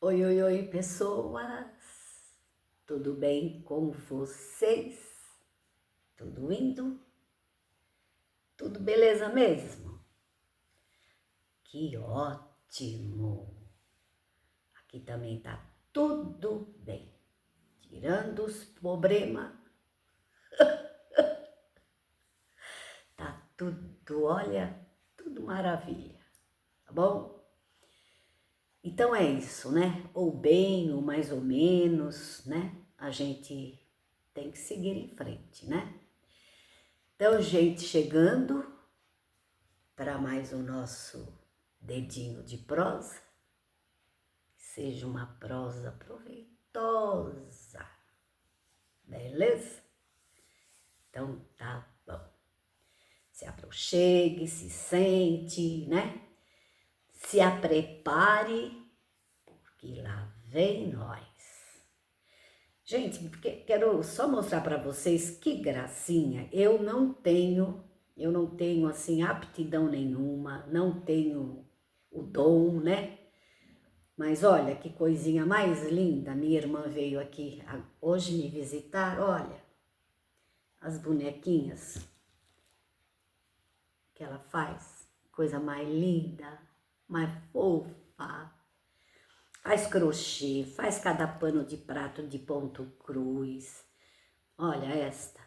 Oi, oi, oi, pessoas! Tudo bem com vocês? Tudo indo? Tudo beleza mesmo? Que ótimo! Aqui também tá tudo bem. Tirando os problemas, tá tudo, olha, tudo maravilha, tá bom? Então é isso, né? Ou bem, ou mais ou menos, né? A gente tem que seguir em frente, né? Então, gente, chegando para mais o nosso dedinho de prosa, que seja uma prosa proveitosa, beleza? Então tá bom. Se aproxime, se sente, né? Se prepare, porque lá vem nós. Gente, quero só mostrar para vocês que gracinha. Eu não tenho assim aptidão nenhuma, não tenho o dom, né? Mas olha que coisinha mais linda. Minha irmã veio aqui hoje me visitar. Olha as bonequinhas que ela faz, coisa mais linda, mais fofa. Faz crochê, faz cada pano de prato de ponto cruz. Olha esta.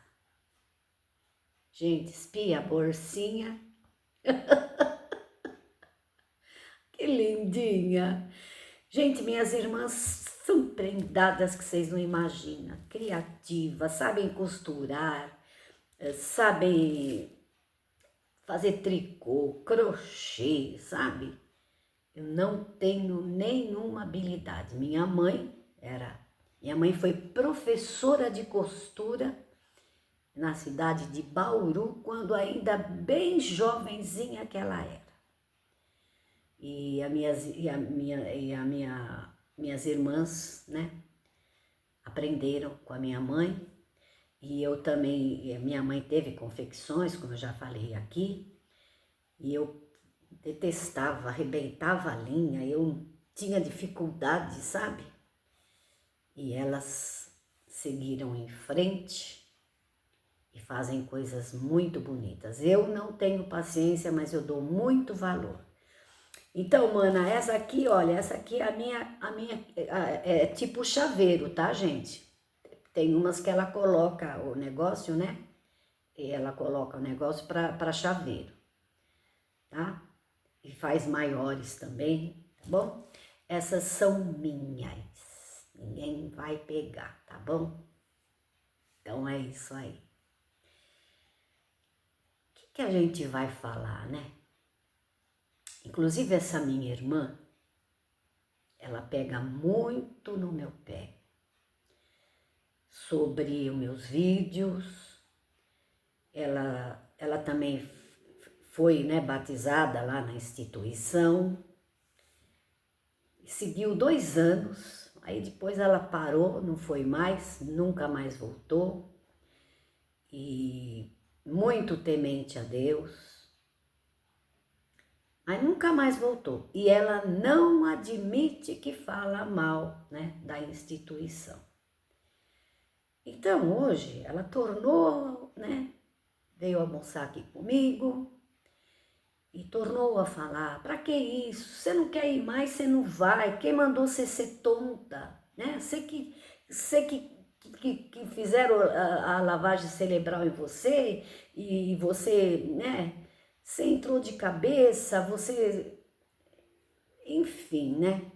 Gente, espia a bolsinha. Que lindinha. Gente, minhas irmãs são prendadas que vocês não imaginam. Criativas, sabem costurar, sabem fazer tricô, crochê, sabe? Eu não tenho nenhuma habilidade. Minha mãe foi professora de costura na cidade de Bauru, quando ainda bem jovenzinha que ela era. Minhas irmãs, né, aprenderam com a minha mãe, e eu também, minha mãe teve confecções, como eu já falei aqui, e eu detestava, arrebentava a linha, eu tinha dificuldade, sabe? E elas seguiram em frente e fazem coisas muito bonitas. Eu não tenho paciência, mas eu dou muito valor. Então, mana, essa aqui, olha, essa aqui é é tipo chaveiro, tá, gente? Tem umas que ela coloca o negócio, né? E ela coloca o negócio para chaveiro, tá? E faz maiores também, tá bom? Essas são minhas, ninguém vai pegar, tá bom? Então é isso aí. O que a gente vai falar, né? Inclusive essa minha irmã, ela pega muito no meu pé sobre os meus vídeos. Ela também foi, né, batizada lá na instituição. Seguiu 2 anos, aí depois ela parou, não foi mais, nunca mais voltou. E muito temente a Deus, mas nunca mais voltou. E ela não admite que fala mal, né, da instituição. Então hoje ela tornou, né, veio almoçar aqui comigo e tornou a falar: para que isso? Você não quer ir mais, você não vai. Quem mandou você ser tonta, né? Você que fizeram a lavagem cerebral em você e você, né? Você entrou de cabeça, você, enfim, né?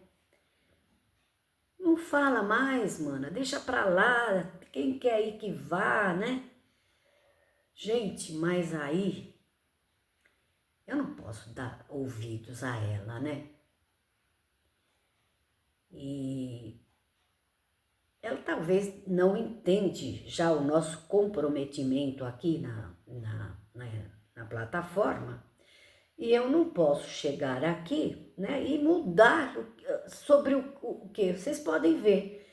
Não fala mais, mana, deixa pra lá, quem quer ir que vá, né? Gente, mas aí eu não posso dar ouvidos a ela, né? E ela talvez não entende já o nosso comprometimento aqui na plataforma. E eu não posso chegar aqui, né, e mudar sobre o que vocês podem ver.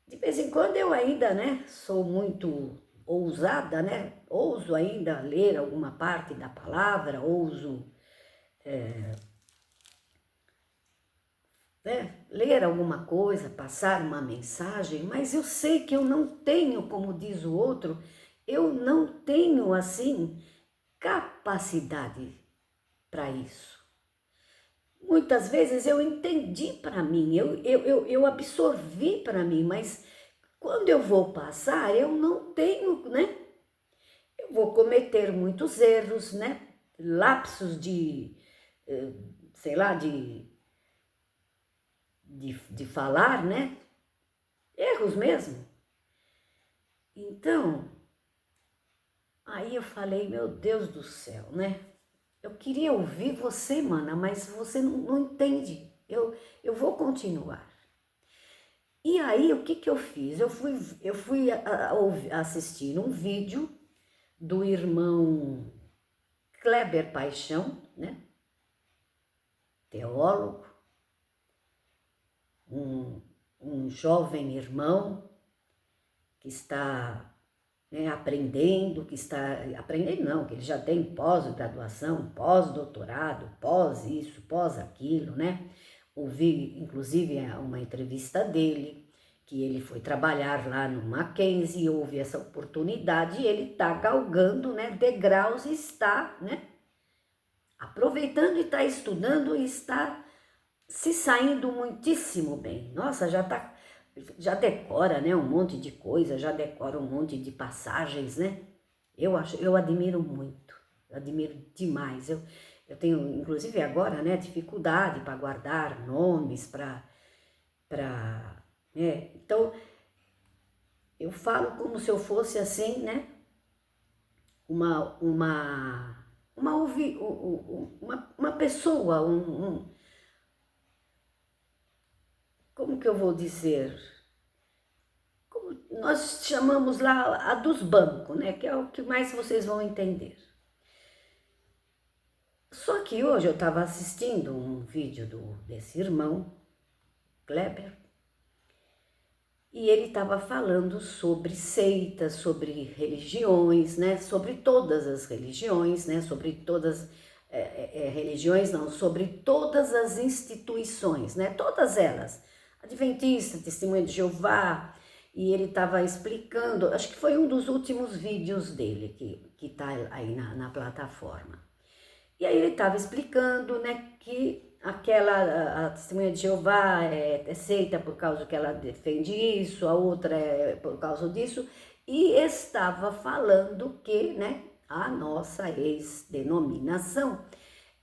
De vez em quando eu ainda, né, sou muito ousada, né, ouso ainda ler alguma parte da palavra, ouso né, ler alguma coisa, passar uma mensagem, mas eu sei que eu não tenho, como diz o outro, eu não tenho assim capacidade para isso. Muitas vezes eu entendi para mim, eu absorvi para mim, mas quando eu vou passar, eu não tenho, né? Eu vou cometer muitos erros, né? Lapsos de, sei lá, de falar, né? Erros mesmo. Então, aí eu falei, meu Deus do céu, né? Eu queria ouvir você, mana, mas você não entende. Eu vou continuar. E aí, o que eu fiz? Eu fui assistir um vídeo do irmão Kleber Paixão, né? Teólogo, um jovem irmão que está, né, aprendendo, não, que ele já tem pós-graduação, pós-doutorado, pós isso, pós aquilo, né? Ouvi, inclusive, uma entrevista dele, que ele foi trabalhar lá no Mackenzie, houve essa oportunidade e ele está galgando, né, degraus e está, né, aproveitando e está estudando e está se saindo muitíssimo bem. Nossa, já decora, né, um monte de coisa, já decora um monte de passagens, né? Eu admiro muito, eu admiro demais. Eu tenho, inclusive agora, né, dificuldade para guardar nomes, né? Então, eu falo como se eu fosse assim, né, uma pessoa, como que eu vou dizer? Como nós chamamos lá a dos bancos, né? Que é o que mais vocês vão entender. Só que hoje eu estava assistindo um vídeo desse irmão, Kleber, e ele estava falando sobre seitas, sobre religiões, né? Sobre todas as religiões, né? Sobre todas religiões, não, sobre todas as instituições, né? Todas elas, Adventista, Testemunha de Jeová, e ele estava explicando, acho que foi um dos últimos vídeos dele que está aí na plataforma. E aí ele estava explicando, né, que a Testemunha de Jeová é seita por causa que ela defende isso, a outra é por causa disso, e estava falando que, né, a nossa ex-denominação,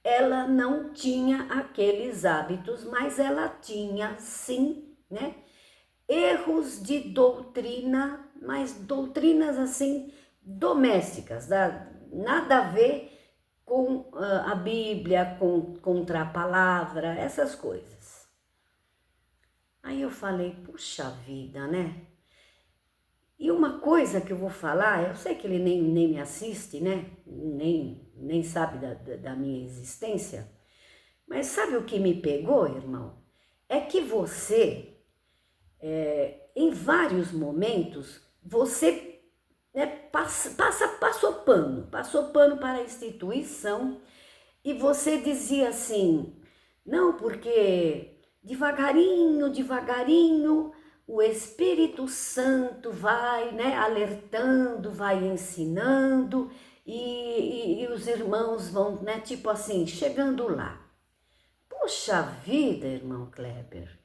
ela não tinha aqueles hábitos, mas ela tinha sim, né, erros de doutrina, mas doutrinas assim domésticas, nada a ver com a Bíblia, contra a palavra, essas coisas. Aí eu falei, puxa vida, né? E uma coisa que eu vou falar, eu sei que ele nem me assiste, né? Nem sabe da minha existência, mas sabe o que me pegou, irmão? É que você, em vários momentos, você, né, passou pano para a instituição e você dizia assim, não, porque devagarinho, o Espírito Santo vai, né, alertando, vai ensinando e os irmãos vão, né, tipo assim, chegando lá. Poxa vida, irmão Kleber,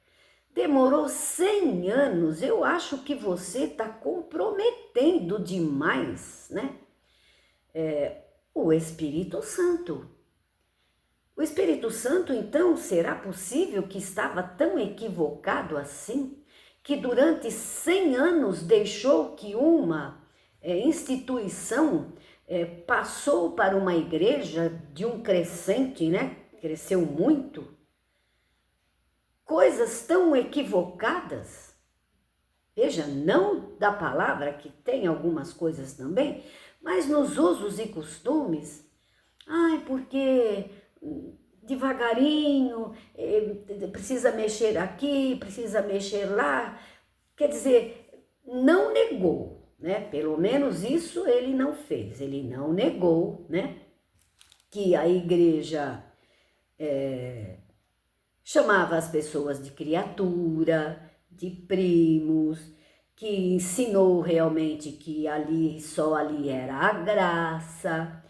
demorou 100 anos, eu acho que você está comprometendo demais, né? O Espírito Santo. O Espírito Santo, então, será possível que estava tão equivocado assim, que durante 100 anos deixou que uma instituição passou para uma igreja de um crescente, né? Cresceu muito. Coisas tão equivocadas. Veja, não da palavra, que tem algumas coisas também, mas nos usos e costumes. Ai, porque devagarinho, precisa mexer aqui, precisa mexer lá. Quer dizer, não negou, né? Pelo menos isso ele não fez. Ele não negou, né? Que a igreja chamava as pessoas de criatura, de primos, que ensinou realmente que ali, só ali era a graça,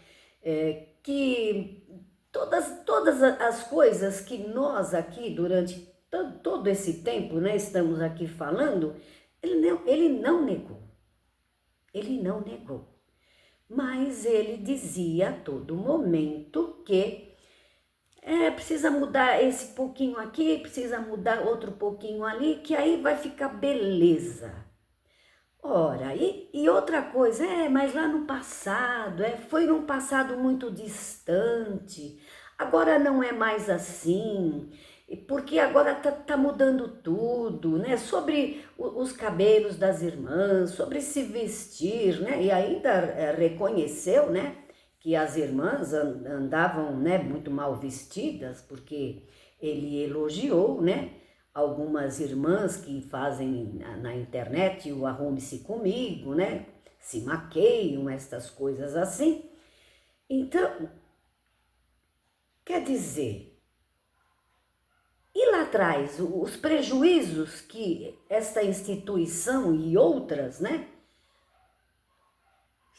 que todas as coisas que nós aqui, durante todo esse tempo, né, estamos aqui falando, ele não negou. Ele não negou. Mas ele dizia a todo momento que precisa mudar esse pouquinho aqui, precisa mudar outro pouquinho ali, que aí vai ficar beleza. Ora, e outra coisa, mas lá no passado, foi num passado muito distante, agora não é mais assim, porque agora tá mudando tudo, né? Sobre os cabelos das irmãs, sobre se vestir, né? E ainda reconheceu, né, que as irmãs andavam, né, muito mal vestidas, porque ele elogiou, né, algumas irmãs que fazem na internet o arrume-se comigo, né? Se maqueiam, estas coisas assim. Então, quer dizer, e lá atrás, os prejuízos que esta instituição e outras, né,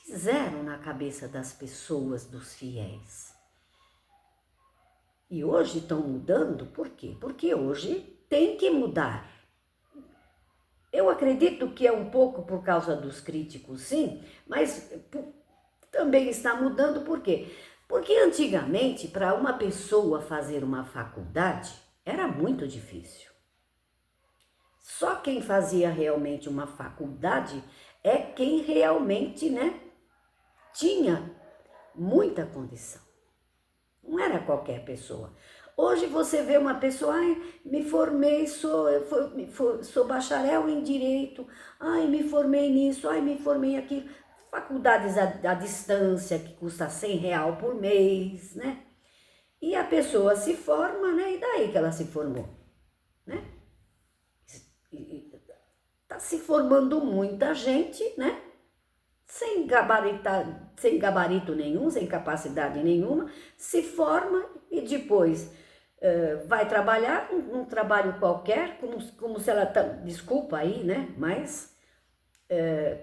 fizeram na cabeça das pessoas, dos fiéis. E hoje estão mudando, por quê? Porque hoje tem que mudar. Eu acredito que é um pouco por causa dos críticos, sim, mas também está mudando por quê? Porque antigamente, para uma pessoa fazer uma faculdade, era muito difícil. Só quem fazia realmente uma faculdade é quem realmente, né, tinha muita condição. Não era qualquer pessoa. Hoje você vê uma pessoa, me formei, sou bacharel em direito, me formei nisso, me formei aquilo. Faculdades à distância, que custa R$100 por mês, né? E a pessoa se forma, né? E daí que ela se formou, né? Tá se formando muita gente, né? Sem gabarito nenhum, sem capacidade nenhuma, se forma e depois vai trabalhar um trabalho qualquer, como se ela, desculpa aí, né, mas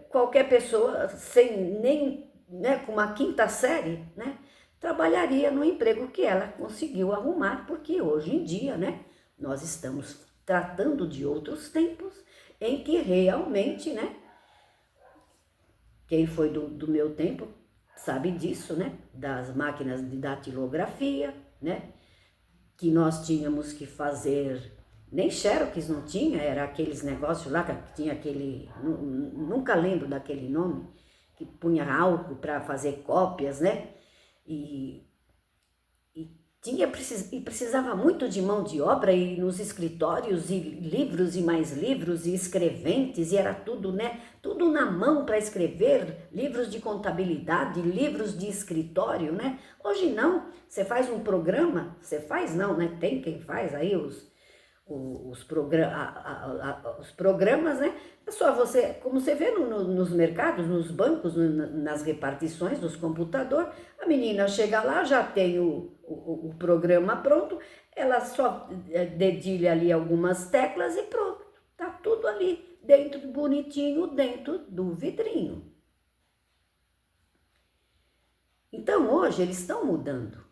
qualquer pessoa sem nem, né, com uma quinta série, né, trabalharia no emprego que ela conseguiu arrumar, porque hoje em dia, né, nós estamos tratando de outros tempos em que realmente, né, quem foi do meu tempo sabe disso, né? Das máquinas de datilografia, né? Que nós tínhamos que fazer, nem xerox não tinha, era aqueles negócios lá que tinha aquele, nunca lembro daquele nome, que punha álcool para fazer cópias, né? E precisava muito de mão de obra e nos escritórios e livros e mais livros e escreventes e era tudo, né? Tudo na mão para escrever, livros de contabilidade, livros de escritório, né? Hoje não, você faz um programa, você faz não, né? Tem quem faz aí os programas, né? É só você, como você vê nos mercados, nos bancos, nas repartições dos computadores, a menina chega lá, já tem o programa pronto, ela só dedilha ali algumas teclas e pronto, tá tudo ali dentro, bonitinho, dentro do vidrinho. Então hoje eles estão mudando.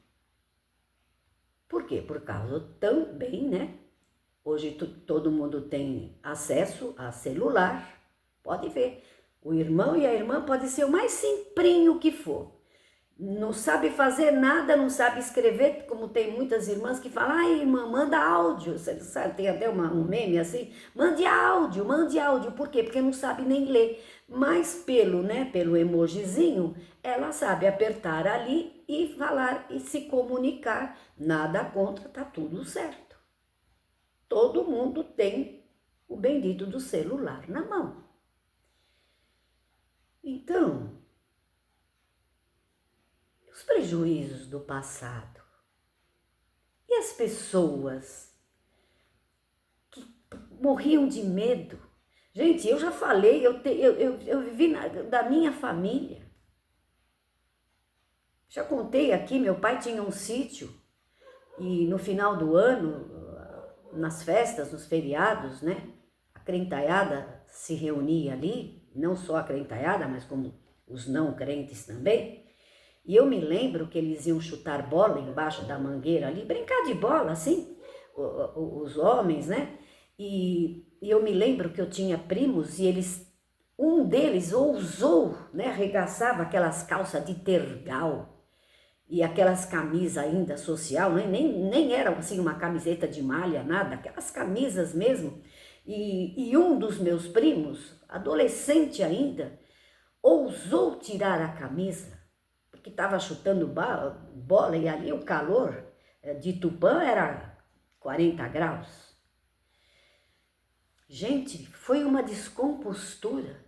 Por quê? Por causa também, né? Hoje todo mundo tem acesso a celular, pode ver. O irmão e a irmã pode ser o mais simplinho que for. Não sabe fazer nada, não sabe escrever, como tem muitas irmãs que falam, irmã, manda áudio. Você sabe, tem até um meme assim, mande áudio. Por quê? Porque não sabe nem ler. Mas pelo emojizinho, ela sabe apertar ali e falar e se comunicar. Nada contra, tá tudo certo. Todo mundo tem o bendito do celular na mão. Então, os prejuízos do passado e as pessoas que morriam de medo. Gente, eu já falei, eu vivi da minha família. Já contei aqui, meu pai tinha um sítio e no final do ano nas festas, nos feriados, né? A crentaiada se reunia ali, não só a crentaiada, mas como os não crentes também. E eu me lembro que eles iam chutar bola embaixo da mangueira ali, brincar de bola, assim, os homens, né? E eu me lembro que eu tinha primos e um deles ousou, né? Arregaçava aquelas calças de tergal e aquelas camisas ainda social, né? Nem era assim uma camiseta de malha, nada, aquelas camisas mesmo. E um dos meus primos, adolescente ainda, ousou tirar a camisa, porque estava chutando bola e ali o calor de Tupã era 40 graus. Gente, foi uma descompostura.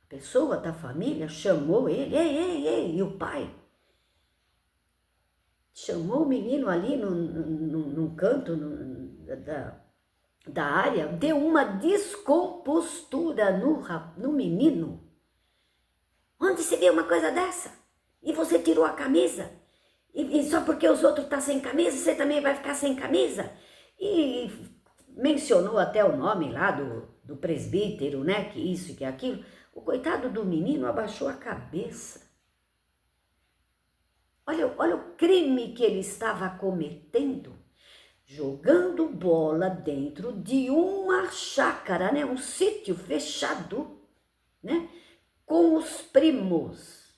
A pessoa da família chamou ele, ei, e o pai chamou o menino ali num canto da área, deu uma descompostura no menino. Onde se viu uma coisa dessa? E você tirou a camisa? E só porque os outros estão sem camisa, você também vai ficar sem camisa? E mencionou até o nome lá do presbítero, né? Que isso e que aquilo. O coitado do menino abaixou a cabeça. Olha o crime que ele estava cometendo. Jogando bola dentro de uma chácara, né? Um sítio fechado, né? Com os primos.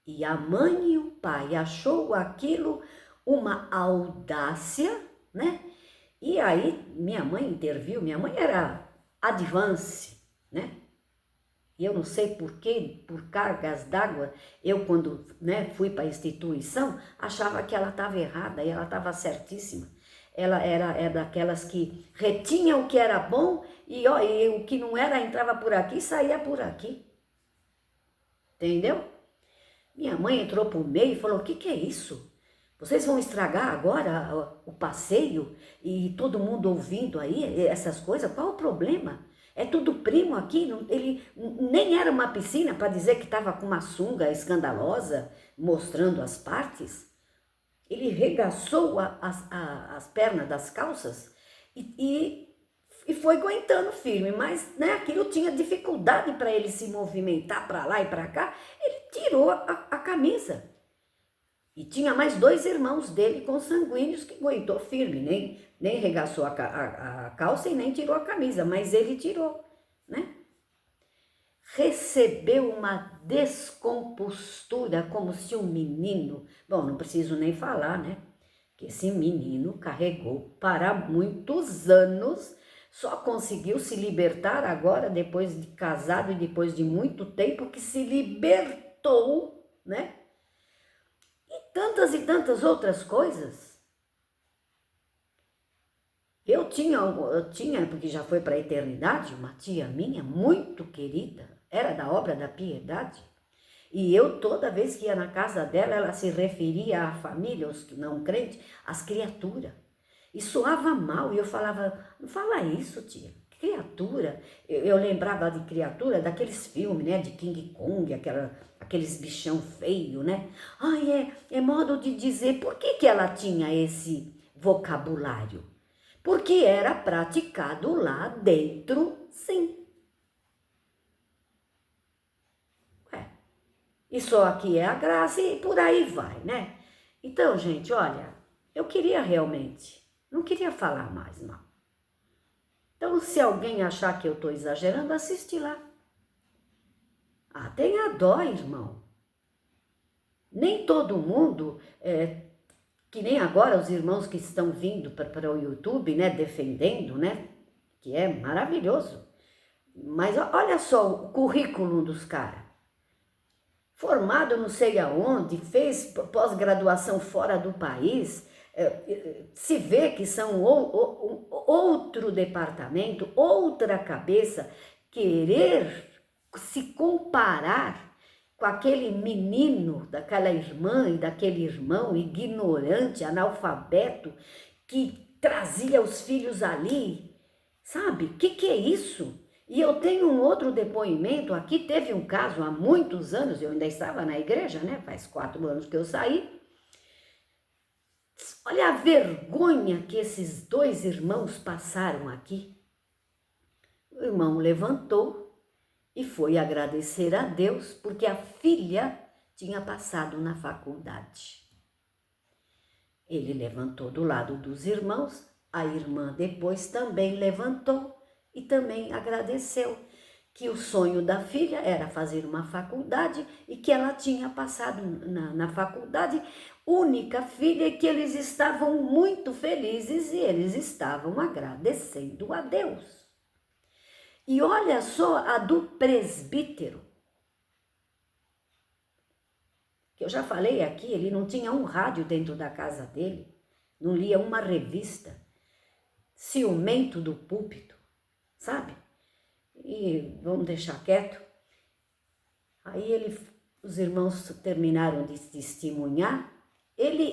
E a mãe e o pai achou aquilo uma audácia, né? E aí minha mãe interviu, minha mãe era advance, né? E eu não sei por quê, por cargas d'água, eu quando, né, fui para a instituição, achava que ela estava errada e ela estava certíssima. Ela era daquelas que retinha o que era bom e o que não era entrava por aqui e saía por aqui. Entendeu? Minha mãe entrou por meio e falou, o que é isso? Vocês vão estragar agora o passeio e todo mundo ouvindo aí essas coisas? Qual o problema? É tudo primo aqui, ele nem era uma piscina para dizer que estava com uma sunga escandalosa, mostrando as partes. Ele regaçou as pernas das calças e foi aguentando firme, mas né, aquilo tinha dificuldade para ele se movimentar para lá e para cá, ele tirou a camisa. E tinha mais 2 irmãos dele consanguíneos que aguentou firme, nem regaçou a calça e nem tirou a camisa, mas ele tirou, né? Recebeu uma descompostura como se um menino, bom, não preciso nem falar, né? Que esse menino carregou para muitos anos, só conseguiu se libertar agora, depois de casado e depois de muito tempo que se libertou, né? E tantas outras coisas. Eu tinha, porque já foi para a eternidade, uma tia minha muito querida, era da obra da piedade. E eu, toda vez que ia na casa dela, ela se referia à família, aos não crentes, às criaturas. E soava mal, e eu falava, não fala isso, tia, criatura. Eu lembrava de criatura daqueles filmes, né, de King Kong, aqueles bichão feio, né? Ai, é modo de dizer, por que ela tinha esse vocabulário? Porque era praticado lá dentro, sim. E só aqui é a graça e por aí vai, né? Então, gente, olha, eu queria realmente, não queria falar mais, não. Então, se alguém achar que eu estou exagerando, assiste lá. Ah, tenha dó, irmão. Nem todo mundo, que nem agora os irmãos que estão vindo para o YouTube, né, defendendo, né, que é maravilhoso. Mas olha só o currículo dos caras. Formado não sei aonde, fez pós-graduação fora do país, se vê que são outro departamento, outra cabeça, querer se comparar com aquele menino, daquela irmã e daquele irmão ignorante, analfabeto, que trazia os filhos ali, sabe? O que é isso? E eu tenho um outro depoimento aqui, teve um caso há muitos anos, eu ainda estava na igreja, né? Faz 4 anos que eu saí. Olha a vergonha que esses dois irmãos passaram aqui. O irmão levantou e foi agradecer a Deus porque a filha tinha passado na faculdade. Ele levantou do lado dos irmãos, a irmã depois também levantou e também agradeceu que o sonho da filha era fazer uma faculdade e que ela tinha passado na faculdade, única filha, e que eles estavam muito felizes e eles estavam agradecendo a Deus. E olha só a do presbítero, que eu já falei aqui, ele não tinha um rádio dentro da casa dele, não lia uma revista, ciumento do púlpito, sabe? E vamos deixar quieto. Aí os irmãos terminaram de testemunhar, ele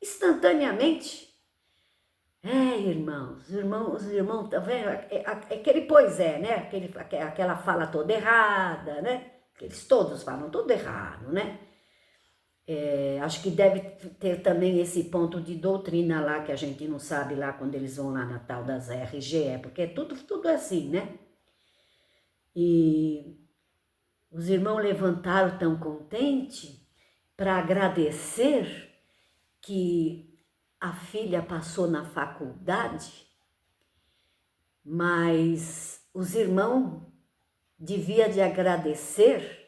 instantaneamente, irmãos, tá vendo? Aquele pois é, né? Aquela fala toda errada, né? Eles todos falam tudo errado, né? Acho que deve ter também esse ponto de doutrina lá, que a gente não sabe lá quando eles vão lá na tal das RGE, porque é tudo assim, né? E os irmãos levantaram tão contente para agradecer que a filha passou na faculdade, mas os irmãos deviam de agradecer,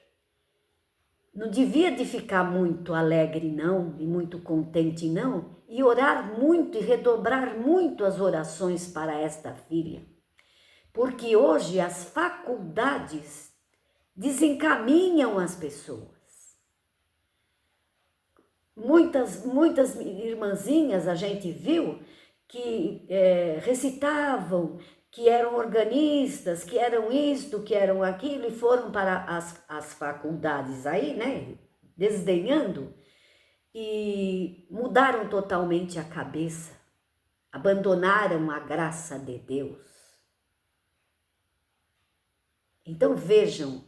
não devia de ficar muito alegre não, e muito contente não, e orar muito e redobrar muito as orações para esta filha, porque hoje as faculdades desencaminham as pessoas. Muitas irmãzinhas a gente viu que recitavam, que eram organistas, que eram isto, que eram aquilo, e foram para as faculdades aí, né, desdenhando, e mudaram totalmente a cabeça, abandonaram a graça de Deus. Então vejam,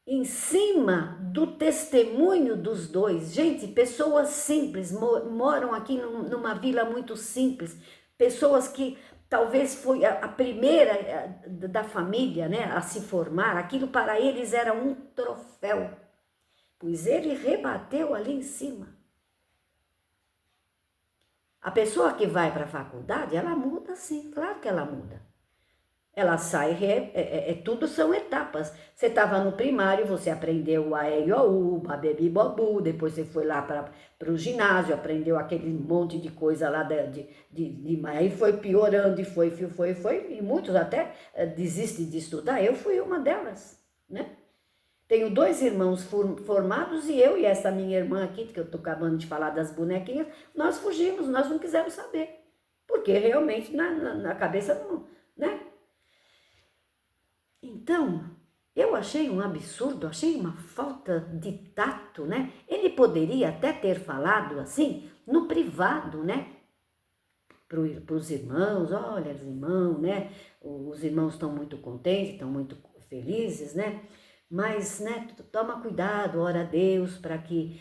em cima do testemunho dos dois, gente, pessoas simples, moram aqui numa vila muito simples, pessoas que talvez foi a primeira da família, né, a se formar, aquilo para eles era um troféu, pois ele rebateu ali em cima. A pessoa que vai para a faculdade, ela muda sim, claro que ela muda. Ela sai, tudo são etapas. Você estava no primário, você aprendeu o A, E, I, O, U, Babebi, Bobu, depois você foi lá para o ginásio, aprendeu aquele monte de coisa lá, aí foi piorando, e foi, e muitos até desistem de estudar. Eu fui uma delas, né? Tenho 2 irmãos formados e eu e essa minha irmã aqui, que eu estou acabando de falar das bonequinhas, nós fugimos, nós não quisemos saber, porque realmente na cabeça não, né? Então, eu achei um absurdo, achei uma falta de tato, né? Ele poderia até ter falado assim, no privado, né? Para os irmãos, olha, irmão, né? Os irmãos estão muito contentes, estão muito felizes, né? Mas, né, toma cuidado, ora a Deus, para que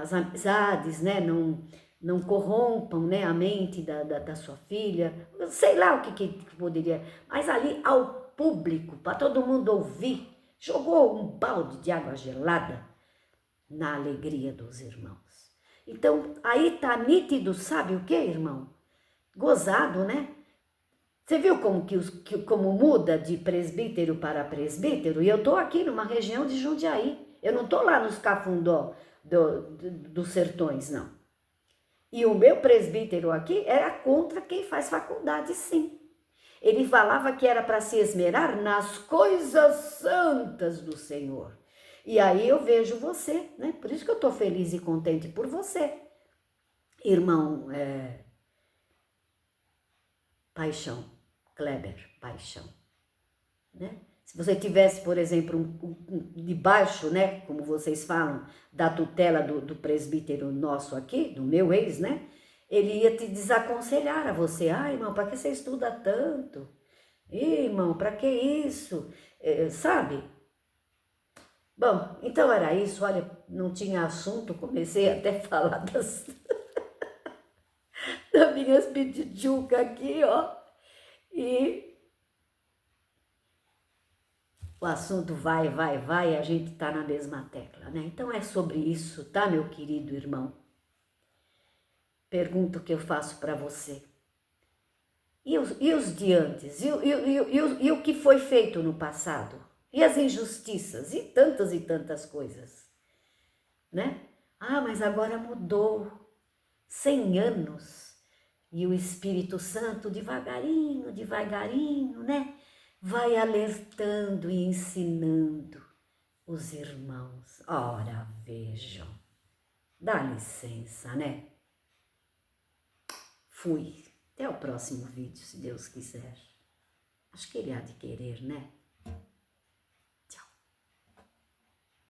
as amizades, né, não corrompam, né, a mente da sua filha. Sei lá o que poderia, mas ali ao público, para todo mundo ouvir, jogou um balde de água gelada na alegria dos irmãos. Então, aí tá nítido, sabe o que, irmão? Gozado, né? Você viu como muda de presbítero para presbítero? E eu tô aqui numa região de Jundiaí. Eu não tô lá nos cafundó dos sertões, não. E o meu presbítero aqui era contra quem faz faculdade, sim. Ele falava que era para se esmerar nas coisas santas do Senhor. E aí eu vejo você, né? Por isso que eu estou feliz e contente por você. Irmão, Paixão, Kleber Paixão, né? Se você tivesse, por exemplo, debaixo, né, como vocês falam, da tutela do presbítero nosso aqui, do meu ex, né? Ele ia te desaconselhar a você. Irmão, para que você estuda tanto? Irmão, para que isso? Sabe? Bom, então era isso, olha, não tinha assunto, comecei até a falar das minhas pitichucas aqui, ó, e o assunto vai, a gente tá na mesma tecla, né? Então é sobre isso, tá, meu querido irmão? Pergunta que eu faço para você. E os de antes? E o que foi feito no passado? E as injustiças? E tantas coisas, né? Ah, mas agora mudou. 100 anos. E o Espírito Santo, devagarinho, devagarinho, né? Vai alertando e ensinando os irmãos. Ora, vejam. Dá licença, né? Fui. Até o próximo vídeo, se Deus quiser. Acho que ele há de querer, né?